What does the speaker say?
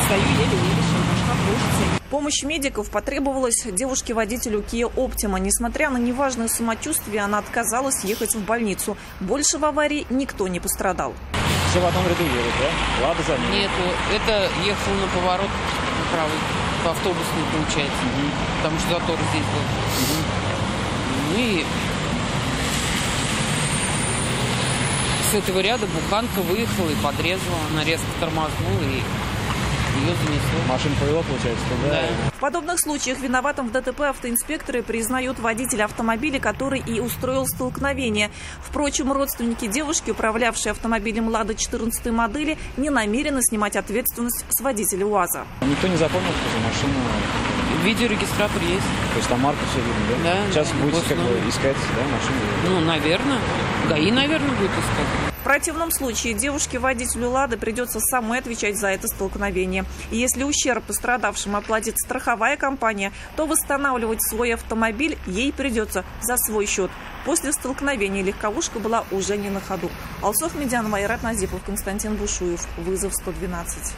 Стою еле-еле, шла в лужице. Помощь медиков потребовалась девушке-водителю Kia Optima. Несмотря на неважное самочувствие, она отказалась ехать в больницу. Больше в аварии никто не пострадал. Все в одном ряду едут, да? Лада за ним? Нету, это ехал на поворот правый, по автобусной, получается, потому что затор здесь был. Ну и с этого ряда буханка выехала и подрезала, она резко тормознула и ее занесло. Машина повела, получается, да? В подобных случаях виноватым в ДТП автоинспекторы признают водителя автомобиля, который и устроил столкновение. Впрочем, родственники девушки, управлявшие автомобилем «Лада» 14 модели, не намерены снимать ответственность с водителя УАЗа. Никто не запомнил, что за машина? Видеорегистратор есть. То есть там марка все видно, да? Да. Сейчас будете как бы искать, да, машину? Ну, наверное. ГАИ, наверное, будет искать. В противном случае девушке-водителю «Лады» придется самой отвечать за это столкновение. И если ущерб пострадавшим оплатит страховая компания, то восстанавливать свой автомобиль ей придется за свой счет. После столкновения легковушка была уже не на ходу. Алсу Ахмедянова, Айрат Назипов, Константин Бушуев. Вызов 112.